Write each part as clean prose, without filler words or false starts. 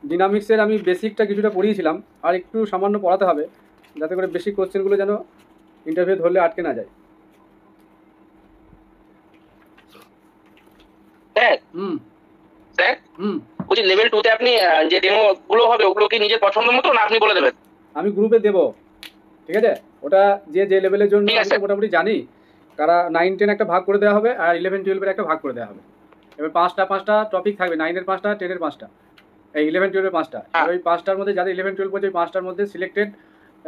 ডিনামিক্সের আমি বেসিকটা কিছুটা পড়িয়েছিলাম, আর একটু সামান্য পড়াতে হবে, যাতে করে বেসিক কোশ্চেনগুলো যেন ইন্টারভিউ ধরলে আটকে না যায়। স্যার হুম স্যার হুম বলছি লেভেল 2 তে আপনি যে ডেমো গুলো হবে ওগুলো কি নিজের পছন্দ মতো না আপনি বলে দেবেন? আমি গ্রুপে দেবো, ঠিক আছে? ওটা যে যে লেভেলের জন্য ঠিক আমি আছে তো মোটামুটি জানি, তারা 9-10 একটা ভাগ করে দেওয়া হবে, আর 11-12 একটা ভাগ করে দেওয়া হবে। এবার পাঁচটা টপিক থাকবে, 9-এর 5টা, 10-এর 5টা, এই 11-12-এর 5টা। হ্যাঁ ওই 5টার মধ্যে যাদের 11-12 পড়ছে ওই 5টার মধ্যে সিলেক্টেড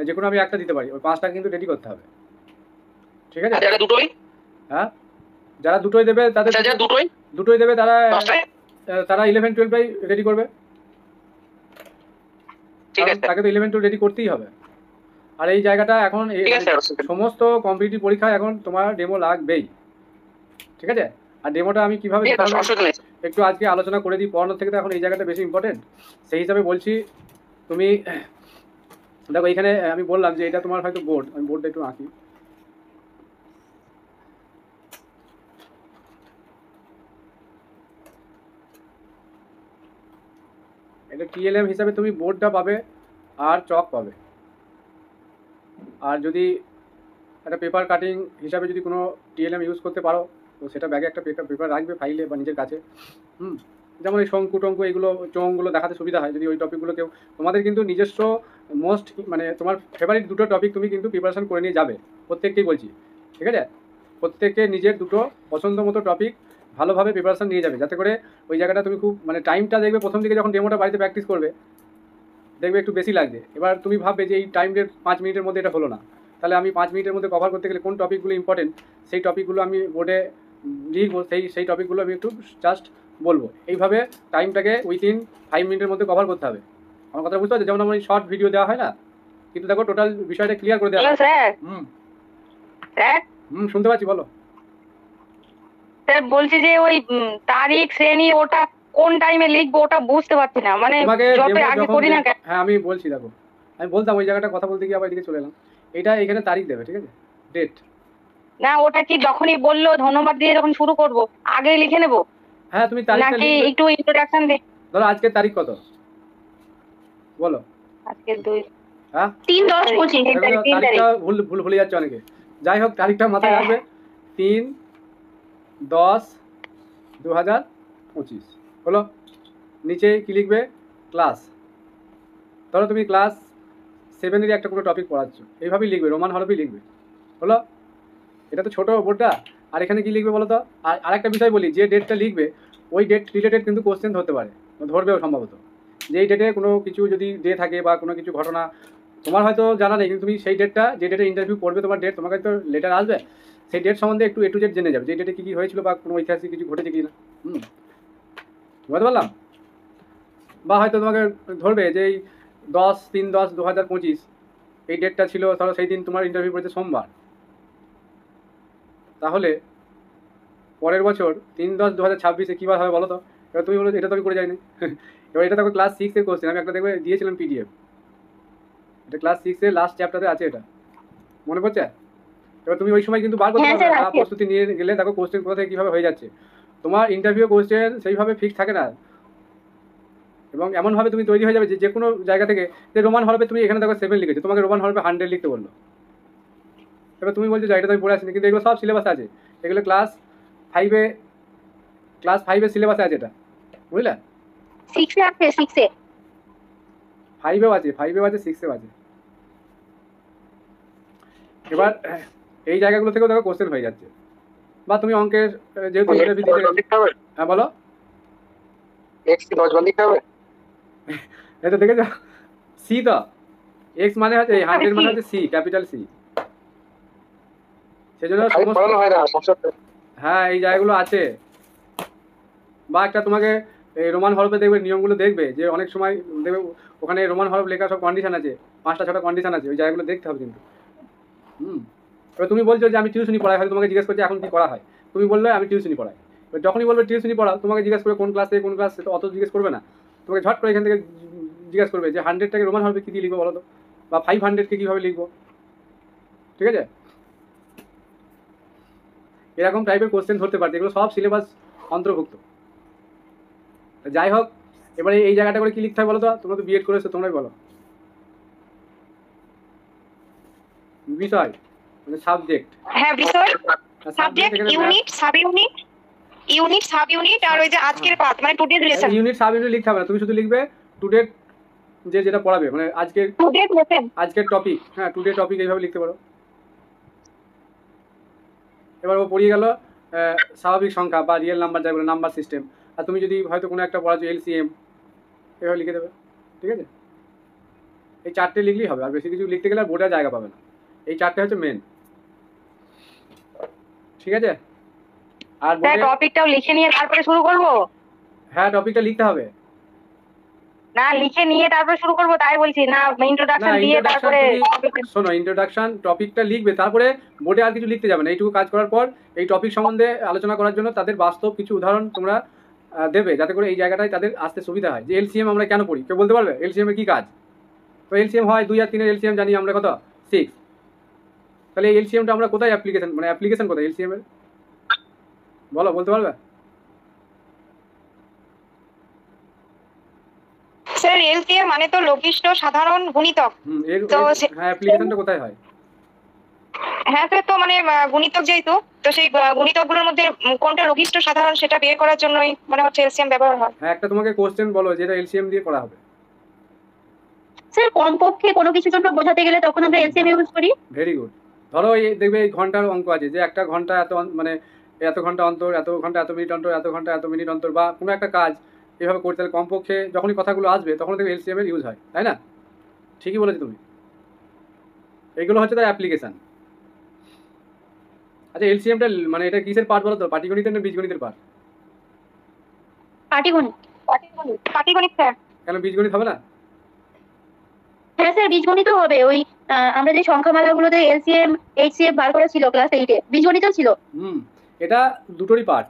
যে কোনো আমি একটা দিতে পারি, ওই 5টা কিন্তু রেডি করতে হবে, ঠিক আছে? আর যারা দুটোই হ্যাঁ, যারা দুটোই দেবে তাদের আচ্ছা যারা দুটোই দুটোই দেবে তারা 10টায় 11-12টাই রেডি করবে, ঠিক কারণ আছে তাকে তো 11-12 রেডি করতেই হবে। আর এই জায়গাটা এখন ঠিক আছে স্যার সমস্ত কম্পিটিটিভ পরীক্ষায় এখন তোমার ডেমো লাগবেই, ঠিক আছে? আর ডেমোটা আমি কিভাবে ঠিক দিতে আছে হবে অসুবিধা নেই একটু আজকে আলোচনা করে দিই, পড়ানোর থেকে তো এখন এই জায়গাটা বেশি ইম্পর্টেন্ট। সেই হিসাবে বলছি, তুমি দেখো এইখানে আমি বললাম যে এটা তোমার হয়তো বোর্ড, আমি বোর্ডটা একটু আঁকি। এটা টিএলএম হিসাবে তুমি বোর্ডটা পাবে আর চক পাবে। আর যদি একটা পেপার কাটিং হিসাবে যদি কোনো টিএলএম ইউজ করতে পারো, তো সেটা ব্যাগে একটা পেপার রাখবে ফাইলে বা নিজের কাছে। যেমন এই শঙ্কু টঙ্কু এইগুলো চোঙগুলো দেখাতে সুবিধা হয় যদি ওই টপিকগুলো কেউ, তোমাদের কিন্তু নিজস্ব মোস্ট মানে তোমার ফেভারিট দুটো টপিক তুমি কিন্তু প্রিপারেশন করে নিয়ে যাবে, প্রত্যেককেই বলছি, ঠিক আছে? প্রত্যেককে নিজের দুটো পছন্দ মতো টপিক ভালোভাবে প্রিপারেশন নিয়ে যাবে, যাতে করে ওই জায়গাটা তুমি খুব মানে টাইমটা দেখবে প্রথম দিকে যখন ডেমোটা বাড়িতে প্র্যাকটিস করবে দেখবে একটু বেশি লাগবে। এবার তুমি ভাববে যে এই টাইমের 5 মিনিটের মধ্যে এটা হলো না, তাহলে আমি 5 মিনিটের মধ্যে কভার করতে গেলে কোন টপিকগুলো ইম্পর্টেন্ট সেই টপিকগুলো আমি বোর্ডে লিখবো, সেই টপিকগুলো আমি একটু জাস্ট বলবো। এইভাবে টাইমটাকে উইথিন 5 মিনিটের মধ্যে কভার করতে হবে। আমার কথা বুঝতে পারছো? যেমন আমার শর্ট ভিডিও দেওয়া হয় না, কিন্তু দেখো টোটাল বিষয়টা ক্লিয়ার করে দেওয়া হয়। স্যার হুম স্যার শুনতে পাচ্ছি, বলো। স্যার বলছি যে ওই তারিখ শ্রেণী ওটা কোন টাইমে লিখবো ওটা বুঝতে পারছি না, মানে তোমাকে যত ডেমো আগে যখন করি না কেন। হ্যাঁ আমি বলছি, দেখো আমি বলতাম ওই জায়গাটা কথা বলতে গিয়ে আবার এদিকে চলে এলাম। এটা এখানে তারিখ দেবে, ঠিক আছে? ডেট। না ওটা কি যখনই বললো ধন্যবাদ দিয়ে যখন শুরু করব আগে লিখে নেব হ্যাঁ তুমি তারিখটা নাকি লিখবে। একটু ইন্ট্রোডাকশন দিই? ধরো আজকের তারিখ কত বলো? আজকে 2 হ্যাঁ 3-10-25 তারিখটা ভুল ভুল ভুলে যাচ্ছে অনেকে। যাই হোক তারিখটা মাথায় রাখবে, 3-10-2025 হলো। নিচে কি লিখবে? ক্লাস। ধরো তুমি ক্লাস 7-এরই একটা কোনো টপিক পড়াচ্ছ, এইভাবেই লিখবে, রোমান হরফেই লিখবে, হলো। এটা তো ছোটো বোর্ডটা। আর এখানে কি লিখবে বলো তো? আর আরেকটা বিষয় বলি, যে ডেটটা লিখবে ওই ডেট রিলেটেড কিন্তু কোশ্চেন ধরতে পারে, ধরবেও সম্ভবত। যে এই ডেটে কোনো কিছু যদি ডে থাকে বা কোনো কিছু ঘটনা তোমার হয়তো জানা নেই, কিন্তু তুমি সেই ডেটটা, যে ডেটে ইন্টারভিউ করবে তোমার ডেট, তোমার কাছে তো লেটার আসবে, সেই ডেট সম্বন্ধে একটু A to Z জেনে যাবে, যে ডেটে কী কী হয়েছিল বা কোনো ঐতিহাসিক কিছু ঘটেছে কি না। বুঝতে পারলাম? বা হয়তো তোমাকে ধরবে যে এই 10-3-10-2025 এই ডেটটা ছিল, ধরো সেই দিন তোমার ইন্টারভিউ পড়েছে সোমবার, তাহলে পরের বছর 3-10-2026 কী বার হবে বলো তো? এবার তুমি বলো এটা তো আমি করে যাইনি। এবার এটা দেখো ক্লাস 6-এর কোশ্চেন, আমি একটা দেখবে দিয়েছিলাম PDF, এটা ক্লাস 6-এর লাস্ট চ্যাপ্টারে আছে, এটা মনে পড়ছে? এবার তুমি ওই সময় কিন্তু বার করতে পারবে না, প্রস্তুতি নিয়ে গেলে দেখো কোশ্চেন কোথা থেকে কীভাবে হয়ে যাচ্ছে। তোমার ইন্টারভিউ কোশ্চেন সেইভাবে ফিক্স থাকে না, এবং এমনভাবে তুমি তৈরি হয়ে যাবে যে কোনো জায়গা থেকে, যে রোমান হরফে তুমি এখানে দেখো 7 লিখেছো, তোমাকে রোমান হরফে 100 লিখতে বললো। এবার তুমি বলছো যে এটা তো আমি পড়ে আসিনি, কিন্তু এগুলো সব সিলেবাসে আছে, এগুলো ক্লাস 5-এর সিলেবাসে আছে, এটা বুঝলে? 6-এ আছে 6-এ 5-এও আছে, 6-এও আছে। এবার এই জায়গাগুলো থেকেও দেখো কোশ্চেন হয়ে যাচ্ছে। বা তুমি অঙ্কের যেহেতু ইন্টারভিউ দিতে, হ্যাঁ বলো। এক্স কি 10 বার লিখতে হবে? এটা দেখেছো? সি তো এক্স মানে হচ্ছে 100 মানে হচ্ছে সি, ক্যাপিটাল সি, সেজন্য পড়ানো হয় না সংস্কৃত। হ্যাঁ এই জায়গাগুলো আছে। বা একটা তোমাকে এই রোমান হরফে দেখবে নিয়মগুলো দেখবে, যে অনেক সময় দেখবে ওখানে রোমান হরফ লেখা সব কন্ডিশন আছে, 5টা 6টা কন্ডিশন আছে, ওই জায়গাগুলো দেখতে হবে কিন্তু। এবার তুমি বলছো যে আমি টিউশনি পড়াই, হয়তো তোমাকে জিজ্ঞেস করছি এখন কি করা হয়, তুমি বললে আমি টিউশনি পড়াই। এবার যখনই বলবে টিউশনি পড়াও, তোমাকে জিজ্ঞেস করে কোন ক্লাস থেকে কোন ক্লাস, তো অত জিজ্ঞেস করবে না, তোমাকে ঝট করে এখান থেকে জিজ্ঞেস করবে যে 100টাকে রোমান হরফে কী দিয়ে লিখবো বলো তো, বা 500কে কীভাবে লিখবো, ঠিক আছে? এরকম টাইপের কোশ্চেন ধরতে পারছে, এগুলো সব সিলেবাস অন্তর্ভুক্ত। যাই হোক এবারে এই জায়গাটা করে কি লিখতে হয় বলো তো, তোমরা তো বিএড করেছো, তোমরাই বলো। বিষয় মানে সাবজেক্ট, হ্যাঁ বিষয়, সাবজেক্ট সাবজেক্ট, এখানে unit, sub unit, unit, sub unit, আর ওই যে আজকের পাঠ মানে today's lesson. Unit sub unit লিখতে হবে না, তুমি শুধু লিখবে টুডে যে যেটা পড়াবে, মানে আজকের টুডেজ লেসন। আজকের টপিক, হ্যাঁ টুডে টপিক এইভাবে লিখতে পারো। এবার ও পড়িয়ে গেল স্বাভাবিক সংখ্যা বা রিয়েল নাম্বার যাই বলে, নাম্বার সিস্টেম। আর তুমি যদি হয়তো কোনো একটা পড়াচ্ছো এলসিএম, এভাবে লিখে দেবে, ঠিক আছে? এই চারটে লিখলেই হবে, আর বেশি কিছু লিখতে গেলে আর বোর্ডে জায়গা পাবে না। এই চারটে হচ্ছে মেন, ঠিক আছে? আর স্যার বোর্ডে টপিকটাও লিখে নিয়ে তারপরে শুরু করব? হ্যাঁ টপিকটা লিখতে হবে। না লিখে নিয়ে তারপরে শুরু করব তাই বলছি, না না ইন্ট্রোডাকশন দিয়ে ইন্ট্রোডাকশন তারপরে তুমি শোনো, ইন্ট্রোডাকশন টপিকটা লিখবে, তারপরে বোর্ডে আর কিছু লিখতে যাবে না। এইটুকু কাজ করার পর এই টপিক সম্বন্ধে আলোচনা করার জন্য তাদের বাস্তব কিছু উদাহরণ তোমরা দেবে, যাতে করে এই জায়গাটায় তাদের আসতে সুবিধা হয়। যে এলসিএম আমরা কেন পড়ি, কেউ বলতে পারবে এলসিএম এর কি কাজ? তো এলসিএম হয় 2 আর 3 এর এলসিএম জানি আমরা কত, 6। তাহলে এই এলসিএমটা আমরা কোথায় অ্যাপ্লিকেশন, মানে অ্যাপ্লিকেশন কোথায় এলসিএম এর, বলো, বলতে পারবে? স্যার এলসিএম মানে তো লঘিষ্ঠ সাধারণ গুণিতক। এর তো হ্যাঁ অ্যাপ্লিকেশনটা কোথায় হয়? হ্যাঁ স্যার, তো মানে গুণিতক যেহেতু, তো সেই গুণিতকগুলোর মধ্যে কোনটা লঘিষ্ঠ সাধারণ সেটা বের করার জন্যই মানে হচ্ছে এলসিএম ব্যবহার হয়। হ্যাঁ একটা তোমাকে কোশ্চেন বলো যেটা এলসিএম দিয়ে করা হবে। স্যার কমপক্ষে কোনো কিছুর জন্য বোঝাতে গেলে তখন আমরা এলসিএম ইউজ করি। Very good. ধরো এই দেখবে এই ঘন্টার অঙ্ক আছে, যে একটা ঘন্টা এত মানে এত ঘন্টা অন্তর, এত ঘন্টা এত মিনিট অন্তর, এত ঘন্টা এত মিনিট অন্তর, বা কোনো একটা কাজ এভাবে করতে হলে কমপক্ষে যখনই কথাগুলো আসবে তখন দেখবে এলসিএম এর ইউজ হয়, তাই না? ঠিকই বলেছো তুমি। এগুলো হচ্ছে তার অ্যাপ্লিকেশন। আচ্ছা এলসিএমটা মানে এটা কিসের পার্ট বলো তো, পাটিগণিতের না বীজগণিতের পার্ট? পাটিগণিত। পাটিগণিত স্যার। কেন বীজগণিত হবে না? হ্যাঁ স্যার বীজগণিতও হবে। ওই আমরা যে সংখ্যামালাগুলোতে এলসিএম এইচসিএফ বার করা ছিল ক্লাস 8-এ, বীজগণিতও ছিল। এটা দুটোরই পার্ট,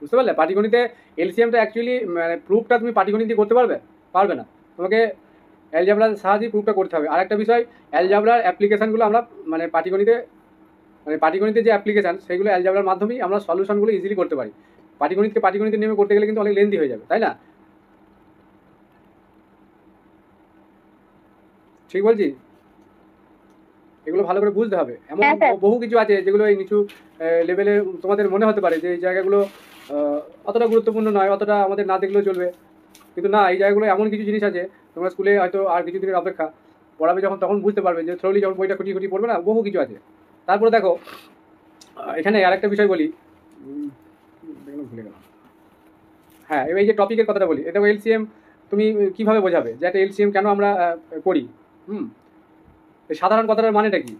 বুঝতে পারলে? পাটিগণিতে এলসিএমটা অ্যাকচুয়ালি মানে প্রুফটা তুমি পাটিগণিত দিয়ে করতে পারবে? পারবে না, তোমাকে অ্যালজাবরার সাহায্যে প্রুফটা করতে হবে। আর একটা বিষয়, অ্যালজাবরার অ্যাপ্লিকেশনগুলো আমরা মানে পাটিগণিতে যে অ্যাপ্লিকেশন সেগুলো অ্যালজাবরার মাধ্যমেই আমরা সলিউশনগুলো ইজিলি করতে পারি। পাটিগণিতের নিয়মে করতে গেলে কিন্তু অনেক লেন্দি হয়ে যাবে, তাই না? ঠিক বলছি? এগুলো ভালো করে বুঝতে হবে। এমন হ্যাঁ, স্যার। বহু কিছু আছে যেগুলো এই নিচু লেভেলে তোমাদের মনে হতে পারে যে এই জায়গাগুলো অতটা গুরুত্বপূর্ণ নয়, অতটা আমাদের না দেখলেও চলবে, কিন্তু না, এই জায়গাগুলো এমন কিছু জিনিস আছে তোমরা স্কুলে হয়তো আর কিছু দিনের অপেক্ষা, পড়াবে যখন তখন বুঝতে পারবে, যে থ্রোলি যখন বইটা খুঁটিয়ে খুঁটিয়ে পড়বে না, বহু কিছু আছে। তারপরে দেখো এখানে আরেকটা বিষয় বলি, ভুলে গেলাম। হ্যাঁ এই যে টপিকের কথাটা বলি, এটা এলসিএম তুমি কিভাবে বোঝাবে যে একটা এলসিএম কেন আমরা করি? এই সাধারণ কথাটার মানেটা কি?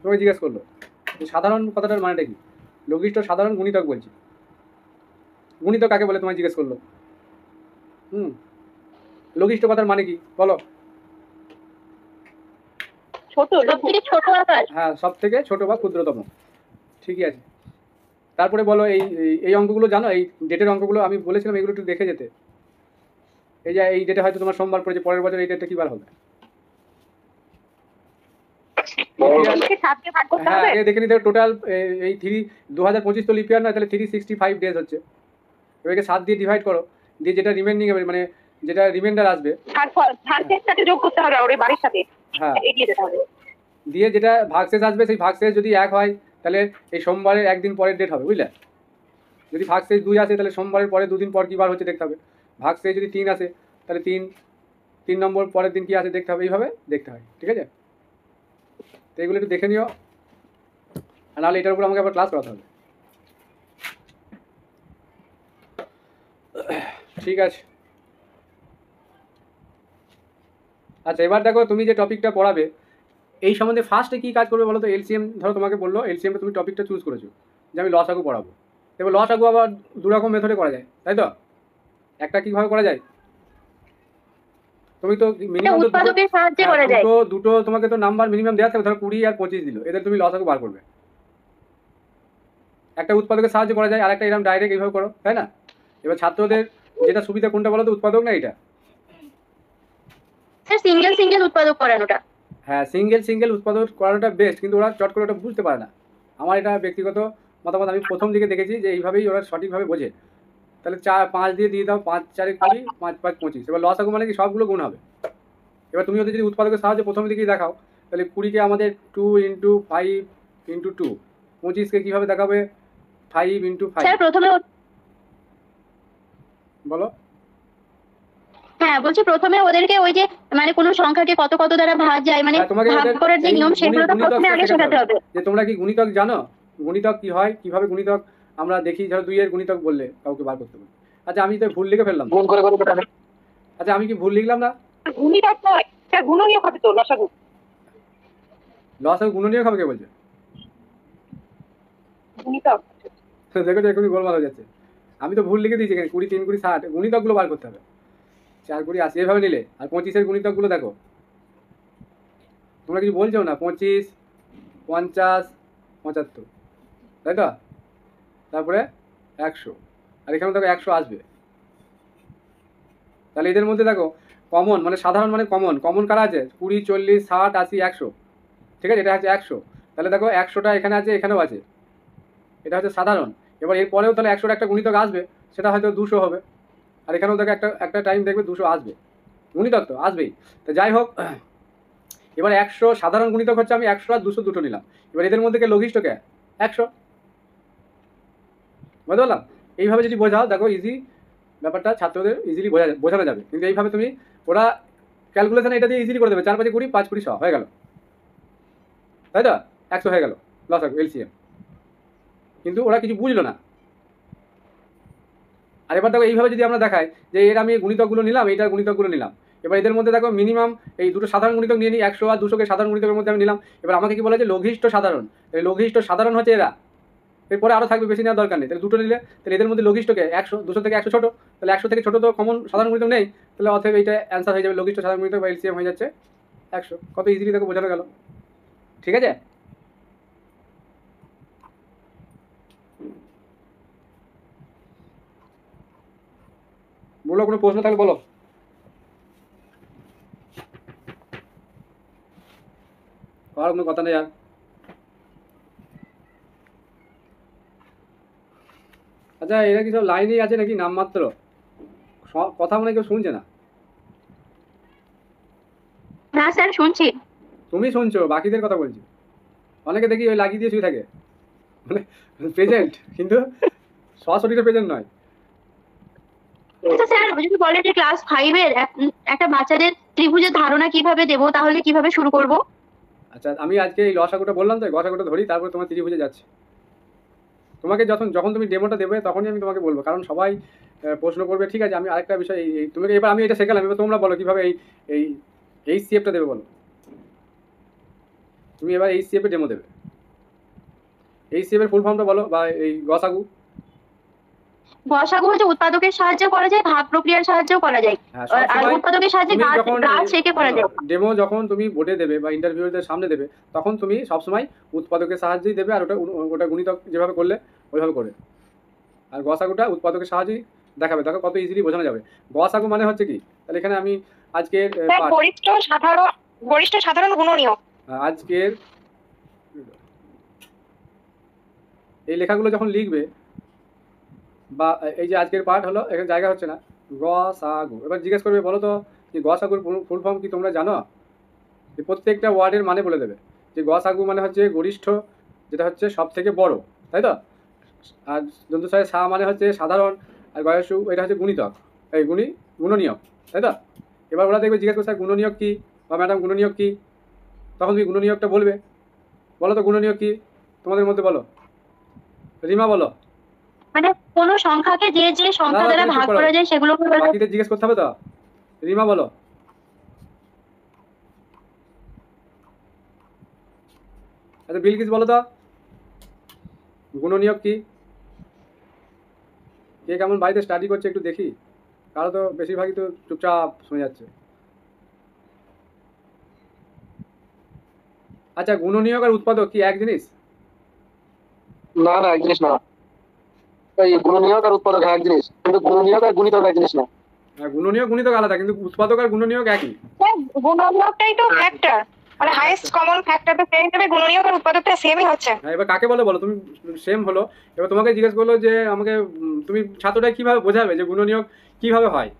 তোমাকে জিজ্ঞেস করলো যে সাধারণ কথাটার মানেটা কি, লঘিষ্ঠ সাধারণ গুণিতক বলছি। গুণিতক কাকে বলে তোমায় জিজ্ঞেস করলো। লঘিষ্ঠ কথার মানে কি বলো? ছোট, সবথেকে ছোট আকার। হ্যাঁ সব থেকে ছোট বা ক্ষুদ্রতম, ঠিকই আছে। তারপরে বলো এই এই অঙ্কগুলো জানো, এই ডেটের অঙ্কগুলো আমি বলেছিলাম এগুলো একটু দেখে যেতে। এই যে এই ডেটে হয়তো তোমার সোমবার পড়েছে, পরের বছর এই ডেটটা কি বার হবে? হ্যাঁ আগে দেখে নিতে টোটাল এই 2025 তো লিপ ইয়ার নয়, তাহলে 365 ডেজ হচ্ছে। এবারে 7 দিয়ে ডিভাইড করো, দিয়ে যেটা রিমেইনিং হবে মানে যেটা রিমাইন্ডার আসবে, সাথে যোগ করতে হবে ওর বাড়ির সাথে, হ্যাঁ এগিয়ে যেতে হবে। দিয়ে যেটা ভাগশেষ আসবে, সেই ভাগশেষ যদি 1 হয় তাহলে এই সোমবারের একদিন পরের ডেট হবে, বুঝলে? যদি ভাগশেষ 2 আসে তাহলে সোমবারের পরে 2 দিন পর কী বার হচ্ছে দেখতে হবে। ভাগশেষ যদি 3 আসে তাহলে 3 নম্বর পরের দিন কী আছে দেখতে হবে, এইভাবে দেখতে হয়, ঠিক আছে? তো এগুলো একটু দেখে নিও, আর নাহলে এটার উপর আমাকে আবার ক্লাস করাতে হবে। ঠিক আছে। আচ্ছা এবার দেখো তুমি যে টপিকটা পড়াবে এই সম্বন্ধে ফার্স্টে কী কাজ করবে বলো তো? এলসিএম ধরো তোমাকে বললো, এলসিএমটা তুমি টপিকটা চুজ করেছো যে আমি লসাগু পড়াবো। এবার লসাগু আবার দুরকম মেথডে করা যায়, তাই তো? একটা কীভাবে করা যায়, তুমি তো মিনিমাম উৎপাদকের সাহায্যে করা যায়। দুটো তোমাকে তো নাম্বার মিনিমাম দেওয়া থাকবে, ধরো 20 আর 25 দিল, এদের তুমি লসাগু বার করবে। একটা উৎপাদকের সাহায্যে করা যায়, আর একটা এরকম ডাইরেক্ট এইভাবে করো, তাই না? এবার ছাত্রদের যেটা সুবিধা কোনটা বলো তো, উৎপাদক না এটা? স্যার সিঙ্গেল উৎপাদক করানোটা। হ্যাঁ সিঙ্গেল উৎপাদক করানোটা বেস্ট, কিন্তু ওরা চট করে ওটা বুঝতে পারে না। আমার এটা ব্যক্তিগত মতামত, আমি প্রথম দিকে দেখেছি যে এইভাবেই ওরা সঠিকভাবে বোঝে। তাহলে 5 দিয়ে দাও, 5 4 20, 5 5 25। এবার লসাগু মানে কি সবগুলো গুণ হবে। এবার তুমি ওদের যদি উৎপাদকের সাহায্যে প্রথম দিকেই দেখাও, তাহলে 20কে আমাদের 2 × 5 × 2, 25কে কীভাবে দেখাবে 5 × 5। স্যার প্রথমে বলো। হ্যাঁ বলছি প্রথমে ওদেরকে ওই যে মানে কোনো সংখ্যাকে কত কত দ্বারা ভাগ যায় মানে হ্যাঁ, তোমাকে ভাগ ওদের করার যে এই নিয়ম সেগুলো তো গুণিতক প্রথমে আগে শেখাতে হবে। যে তোমরা কি গুণিতক জানো? গুণিতক কি হয়, কিভাবে গুণিতক আমরা দেখি? ধরো 2 এর গুণিতক বললে কাউকে বার করতে বলে, আচ্ছা আমি তো ভুল লিখে ফেললাম। গুণ করে করে মেটাবে। আচ্ছা আমি কি ভুল লিখলাম না? গুণিতক নয়, স্যার গুণনীয়ক হবে তো, লসাগু। লসাগু গুণনীয়ক হবে কে বলছে? গুণিতক। দেখো তো এখনই গোলমাল হয়ে যাচ্ছে। আমি তো ভুল লিখে দিয়েছি এখানে, 20 3 20 60 গুণিতকগুলো বার করতে হবে। 4 20 80 এভাবে নিলে, আর 25-এর গুণিতকগুলো দেখো। তোমরা কিছু বলছো না, 25 50 75, তাই তো? তারপরে 100, আর এখানে দেখো 100 আসবে। তাহলে এদের মধ্যে দেখো কমন মানে সাধারণ মানে কমন কারা আছে? 20 40 60 80 100, ঠিক আছে? এটা হচ্ছে 100। তাহলে দেখো 100টা এখানে আছে, এখানেও আছে, এটা হচ্ছে সাধারণ। এবার এরপরেও তাহলে 100-র একটা গুণিতক আসবে, সেটা হয়তো 200 হবে। আর এখানেও দেখো একটা টাইম দেখবে 200 আসবে, গুণিতক তো আসবেই। তো যাই হোক, এবার 100 সাধারণ গুণিতক হচ্ছে, আমি 100 আর 200 দুটো নিলাম। এবার এদের মধ্যে কে লঘিষ্ঠ কে? 100, বুঝতে পারলাম? এইভাবে যদি বোঝাও দেখো ইজি ব্যাপারটা ছাত্রদের ইজিলি বোঝানো যাবে। কিন্তু এইভাবে তুমি ওরা ক্যালকুলেশন এটা দিয়ে ইজিলি করে দেবে, 4 5 20 5 20 100 হয়ে গেল, তাই তো? 100 হয়ে গেল লসাগু এলসিএম। কিন্তু ওরা কিছু বুঝলো না। আর এবার দেখো এইভাবে যদি আমরা দেখাই যে এর আমি গুণিতকগুলো নিলাম, এইটার গুণিতকগুলো নিলাম, এবার এদের মধ্যে দেখো মিনিমাম এই দুটো সাধারণ গুণিতক নিয়ে নিই, 100 আর 200কে সাধারণ গুণিতকের মধ্যে আমি নিলাম। এবার আমাকে কি বলা যায়? লঘিষ্ঠ সাধারণ। এই লঘিষ্ঠ সাধারণ হচ্ছে এরা, এরপরে আরও থাকবে, বেশি নেওয়ার দরকার নেই। তাহলে দুটো নিলে, তাহলে এদের মধ্যে লঘিষ্ঠকে 100, 200 থেকে 100 ছোটো, তাহলে 100 থেকে ছোটো তো কমন সাধারণ গুণিতক নেই, তাহলে অতএব এইটা অ্যান্সার হয়ে যাবে লঘিষ্ঠ সাধারণ গুণিতক বা এলসিএম হয়ে যাচ্ছে 100। কত ইজিলি দেখো বোঝানো গেল, ঠিক আছে? বলো, কোনো প্রশ্ন থাকলে বলো। আর কোনো কথা নেই আর। আচ্ছা এরা কি সব লাইনেই আছে নাকি নামমাত্র? কথা মনে কেউ শুনছে না। না স্যার শুনছি। তুমি শুনছো, বাকিদের কথা বলছি। অনেকে দেখি ওই লাগিয়ে দিয়ে শুয়ে থাকে, মানে প্রেজেন্ট কিন্তু সশরীরে প্রেজেন্ট নয়। আচ্ছা স্যার যদি বলেন যে ক্লাস 5-এর একটা বাচ্চাদের ত্রিভুজের ধারণা কিভাবে দেবো, তাহলে কিভাবে শুরু করব? আচ্ছা আমি আজকে এই লসাগুটা বললাম, তো গসাগুটা ধরি, তারপরে তোমার ত্রিভুজে যাচ্ছে। তোমাকে যখন তুমি ডেমোটা দেবে তখনই আমি তোমাকে বলবো, কারণ সবাই প্রশ্ন করবে। ঠিক আছে, আমি আরেকটা বিষয় এই তুমি এবার আমি এটা শেখালাম, এবার তোমরা বলো কীভাবে এই সিএফটা দেবে বলো। তুমি এবার এই সিএফে ডেমো দেবে। এই সিএফের ফুল ফর্মটা বলো, বা এই গসাগু। গসাগু হচ্ছে উৎপাদকের সাহায্যে করা যায়, ভাগ প্রক্রিয়ার সাহায্যেও করা যায়, হ্যাঁ, আর উৎপাদকের সাহায্যে গাছ রেখে করা যায়। ডেমো যখন তুমি বোর্ডে দেবে বা ইন্টারভিউদের সামনে দেবে, তখন তুমি সবসময় উৎপাদকের সাহায্যেই দেবে, আর ওটা গুণিতক যেভাবে করলে ওইভাবে করে। আর গসাগুটা উৎপাদকের সাহায্যেই দেখাবে। দেখো কত ইজিলি বোঝানো যাবে। গসাগু মানে হচ্ছে কি, তাহলে এখানে আমি আজকের গরিষ্ঠ সাধারণ গুণনীয়ক। আজকের এই লেখাগুলো যখন লিখবে, বা এই যে আজকের পার্ট হলো, এখানে জায়গা হচ্ছে না, গসাগু। এবার জিজ্ঞেস করবে বলো তো যে গসাগুর ফুল ফর্ম কি তোমরা জানো? যে প্রত্যেকটা ওয়ার্ডের মানে বলে দেবে। যে গসাগু মানে হচ্ছে গরিষ্ঠ, যেটা হচ্ছে সব থেকে বড়, তাই তো? আর দন্তস্বরে সা মানে হচ্ছে সাধারণ, আর গয়সু এটা হচ্ছে গুণিতক, এই গুণনীয়ক, তাই তো? এবার ওরা দেখবে জিজ্ঞেস করছে গুণনীয়ক কী, বা ম্যাডাম গুণনীয়ক কী, তখন তুমি গুণনীয়কটা বলবে। বলো তো গুণনীয়ক কী তোমাদের মধ্যে, বলো। রিমা বলো। মানে কোন সংখ্যাকে যে যে সংখ্যা দ্বারা ভাগ করা যায় সেগুলো বাকিদের জিজ্ঞেস করতে হবে তো। রিমা বলো। আচ্ছা বিলকিস বলো তো, গুণনীয়ক কি? কে কেমন বাড়িতে স্টাডি করছে একটু দেখি, কারো তো বেশিরভাগই তো চুপচাপ শুনে যাচ্ছে। আচ্ছা গুণনীয়ক আর উৎপাদক কি এক জিনিস? না না, এক জিনিস না। এই গুণনীয়ক আর উৎপাদক এক জিনিস, কিন্তু গুণনীয়ক আর গুণিতক এক জিনিস না। গুণনীয়ক গুণিতক আলাদা, কিন্তু উৎপাদক আর গুণনীয়ক একই। গুণনীয়কটাই তো ভেক্টর। মানে হাইয়েস্ট কমন ফ্যাক্টর তো সেই হিসেবে গুণনীয়ক আর উৎপাদকটা সেমই হচ্ছে। হ্যাঁ, এবার কাকে বলে বলো, তুমি সেম হলো, এবার তোমাকে জিজ্ঞেস করলো যে আমাকে তুমি ছাত্রটা কিভাবে বোঝাবে যে গুণনীয়ক কিভাবে হয়,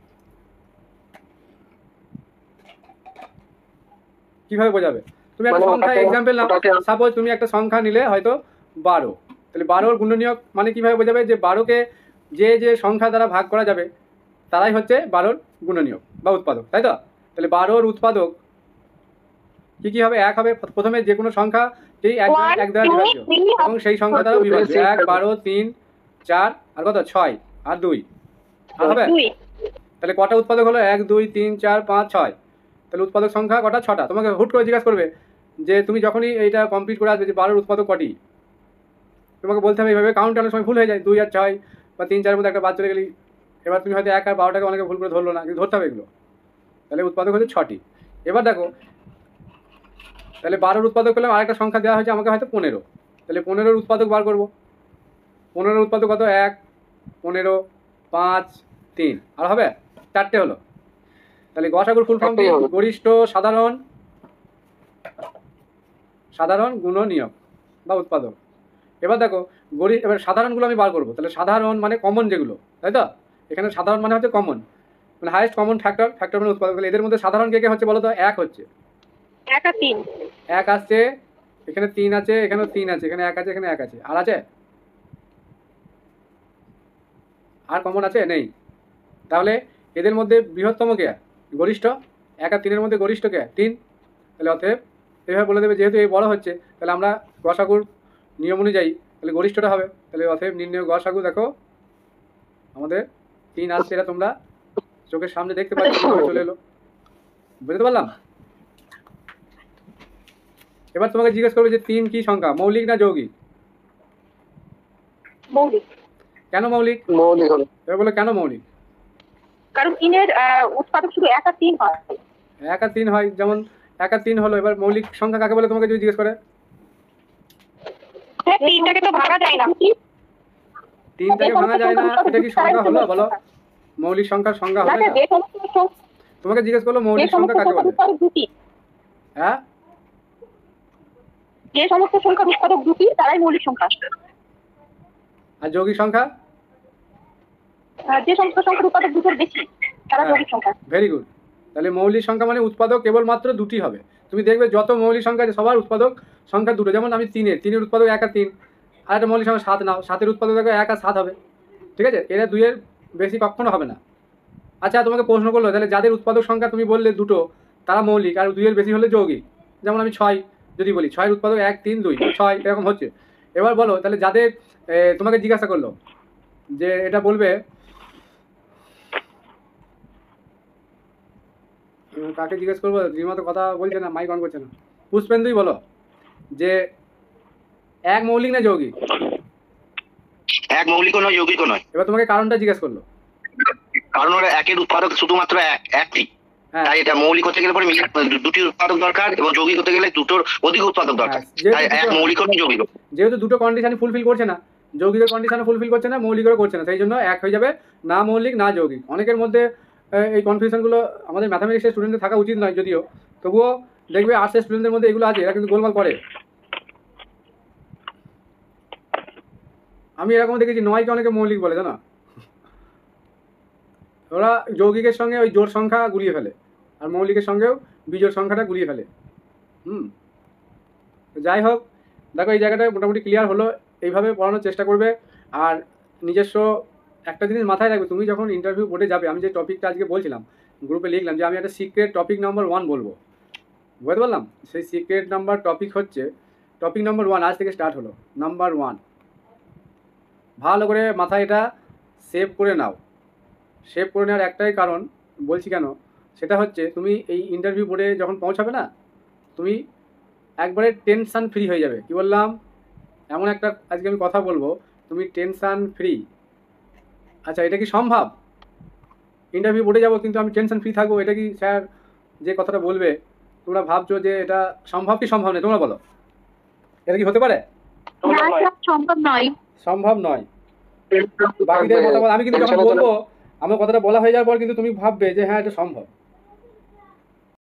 কিভাবে বোঝাবে? তুমি একটা মানে সংখ্যা ওটাকে- এক্সাম্পল নাও, ওটাকে- সাপোজ তুমি একটা সংখ্যা নিলে হয়তো 12, তাহলে 12 গুণনীয়ক মানে কিভাবে বোঝাবে? যে 12কে যে যে সংখ্যা দ্বারা ভাগ করা যাবে তারাই হচ্ছে 12 গুণনীয়ক বা উৎপাদক, তাই তো? তাহলে 12 উৎপাদক কি কি হবে? এক হবে, প্রথমে যে কোনো সংখ্যাকেই এক One, এক দ্বারা two, বিভাজ্য three, এবং সেই সংখ্যা দ্বারা বিভাজ্য। 1, 12, 3, 4 আর কত 6 আর 2 আর হবে। 2। তাহলে কটা উৎপাদক হলো? 1, 2, 3, 4, 5, 6। তাহলে উৎপাদক সংখ্যা কটা? 6টা। তোমাকে হুট করে জিজ্ঞাসা করবে যে তুমি যখনই এইটা কমপ্লিট করে আসবে যে 12 উৎপাদক কটি, তোমাকে বলতে হবে এইভাবে। কাউন্ট অনেক সময় ভুল হয়ে যায়, 2 আর 6 বা 3, 4 মধ্যে একটা বাদ চলে গেলি, এবার তুমি হয়তো 1 আর 12টাকে অনেকে ভুল করে ধরলো না, কিন্তু ধরতে হবে এগুলো। তাহলে উৎপাদক হচ্ছে 6টি। এবার দেখো, তাহলে 12 উৎপাদক পেলাম, আরেকটা সংখ্যা দেওয়া হয়েছে আমাকে হয়তো 15। তাহলে 15 উৎপাদক বার করবো। 15 উৎপাদক কত? 1, 15, 5, 3 আর হবে 4টে হলো। তাহলে গসাগুর ফুল ফর্ম কি? 4টেই হবে। গরিষ্ঠ সাধারণ গুণনীয়ক বা উৎপাদক। এবার দেখো এবার সাধারণগুলো আমি বার করবো। তাহলে সাধারণ মানে কমন যেগুলো, তাই তো? এখানে সাধারণ মানে হচ্ছে কমন, মানে হাইয়েস্ট কমন ফ্যাক্টর মানে উৎপাদক। তাহলে এদের মধ্যে সাধারণ কে কে হচ্ছে বলো তো? 1 হচ্ছে, 1 আর 3। 1 আসছে, এখানে 3 আছে, এখানেও 3 আছে, এখানে 1 আছে, এখানে 1 আছে, আর আছে? আর কমন আছে? নেই। তাহলে এদের মধ্যে বৃহত্তম কে? গরিষ্ঠ। 1 আর 3-এর মধ্যে গরিষ্ঠ কে? 3। তাহলে অতএব এভাবে বলে দেবে, যেহেতু এই বড় হচ্ছে তাহলে আমরা গসাগুর নিয়ম অনুযায়ী তাহলে গরিষ্ঠটা হবে। তাহলে অতএব নির্ণয় গসাগু দেখো আমাদের 3 আসছে, এটা তোমরা চোখের সামনে দেখতে পাচ্ছ, কিভাবে চলে এলো, বুঝতে পারলাম? এবার তোমাকে জিজ্ঞেস করবে যে 3 কি সংখ্যা, মৌলিক না যৌগিক? মৌলিক। কেন মৌলিক? মৌলিক হলো। এবার বলো কেন মৌলিক? কারণ 3 এর উৎপাদক শুধু 1 আর 3 হয়। 1 আর 3 হয়, যেমন 1 আর 3 হলো। এবার মৌলিক সংখ্যা কাকে বলে তোমাকে যদি জিজ্ঞেস করে? 3টাকে তো ভাঙা যায় না। 3টাকে ভাঙা যায় না, এটা কি সংখ্যা হলো? বলো, মৌলিক সংখ্যার সংজ্ঞা হলো এটা? যে সমস্ত তোমাকে জিজ্ঞেস করলো মৌলিক সংখ্যা কাকে বলে? উৎপাদক দুটি, হ্যাঁ, যে সমস্ত সংখ্যার উৎপাদক দুটি তারাই মৌলিক সংখ্যা। আর যৌগিক সংখ্যা? যে সমস্ত সংখ্যার উৎপাদক দুটোর বেশি তারা হ্যাঁ। যৌগিক সংখ্যা। Very good. তাহলে মৌলিক সংখ্যা মানে উৎপাদক কেবলমাত্র দুটি হবে। তুমি দেখবে যত মৌলিক সংখ্যা আছে সবার উৎপাদক সংখ্যা দুটো। যেমন আমি 3-এর উৎপাদক 1 আর 3, আর একটা মৌলিক সংখ্যা 7 নাও, 7-এর উৎপাদক দেখবে 1 আর 7 হবে, ঠিক আছে? এরা 2-এর বেশি কখনো হবে না। আচ্ছা, তোমাকে প্রশ্ন করলো তাহলে যাদের উৎপাদক সংখ্যা তুমি বললে দুটো তারা মৌলিক, আর 2-এর বেশি হলে যৌগিক। যেমন আমি 6 যদি বলি, 6-এর উৎপাদক 1, 3, 2, 6 এরকম হচ্ছে। এবার বলো তাহলে যাদের তোমাকে জিজ্ঞাসা করলো যে এটা বলবে, কাকে জিজ্ঞেস করবো? রিমা তো কথা বলছে না, মাইক অন করছে না। পুষ্পেন্দুই বলো যে 1 মৌলিক না যৌগিক? এক মৌলিক নয়, যৌগিক নয়। এবার তোমাকে কারণটা জিজ্ঞেস করলো। কারণ ওরা একের উৎপাদক শুধুমাত্র একটি, হ্যাঁ, তাই এটা মৌলিক হতে গেলে পরে দুটি উৎপাদক দরকার, এবং যৌগিক হতে গেলে দুটোর অধিক উৎপাদক দরকার। যেহেতু তাই এক দুটো- মৌলিক নয়, যৌগিক। যেহেতু দুটো কন্ডিশন ফুলফিল করছে না, যৌগিকের কন্ডিশনে ফুলফিল করছে না, মৌলিকেরও করছে না, সেই জন্য 1 হয়ে যাবে, না মৌলিক না যৌগিক। অনেকের মধ্যে এই কনফিউশনগুলো আমাদের ম্যাথামেটিক্সের স্টুডেন্টদের থাকা উচিত নয়, যদিও তবুও দেখবে আর্টসের স্টুডেন্টদের মধ্যে এগুলো আছে, এরা কিন্তু গোলমাল করে। আমি এরকম দেখেছি 9কে অনেকে মৌলিক বলে, জানো? ওরা যৌগিকের সঙ্গে ওই জোড় সংখ্যা গুলিয়ে ফেলে, আর মৌলিকের সঙ্গেও বিজোড় সংখ্যাটা গুলিয়ে ফেলে। তো যাই হোক, দেখো এই জায়গাটা মোটামুটি ক্লিয়ার হলো। এইভাবে পড়ানোর চেষ্টা করবে। আর নিজস্ব একটা জিনিস মাথায় রাখবে, তুমি যখন ইন্টারভিউ বোর্ডে যাবে, আমি যে টপিকটা আজকে বলছিলাম গ্রুপে লিখলাম যে আমি একটা সিক্রেট টপিক নাম্বার 1 বলবো, বুঝতে পারলাম? সেই সিক্রেট নাম্বার টপিক হচ্ছে টপিক নাম্বার 1, আজ থেকে স্টার্ট হলো। নাম্বার 1, ভালো করে মাথায় এটা সেভ করে নাও। সেভ করে নেওয়ার একটাই কারণ বলছি কেন, সেটা হচ্ছে তুমি এই ইন্টারভিউ বোর্ডে যখন পৌঁছাবে না, তুমি একবারে টেনশান ফ্রি হয়ে যাবে। কি বললাম? এমন একটা আজকে আমি কথা বলবো, তুমি টেনশান ফ্রি। আচ্ছা, এটা কি সম্ভব? ইন্টারভিউ বোর্ডে যাবো কিন্তু আমি টেনশন ফ্রি থাকবো, এটা কি স্যার যে কথাটা বলবে তোমরা ভাবছো যে এটা সম্ভব কি সম্ভব নয়? তোমরা বলো, এটা কি হতে পারে? না স্যার, সম্ভব নয়। সম্ভব নয়। বাকিদের কথা বল, আমি কিন্তু যখন বলবো আমার কথাটা বলা হয়ে যাওয়ার পর কিন্তু তুমি ভাববে যে হ্যাঁ এটা সম্ভব।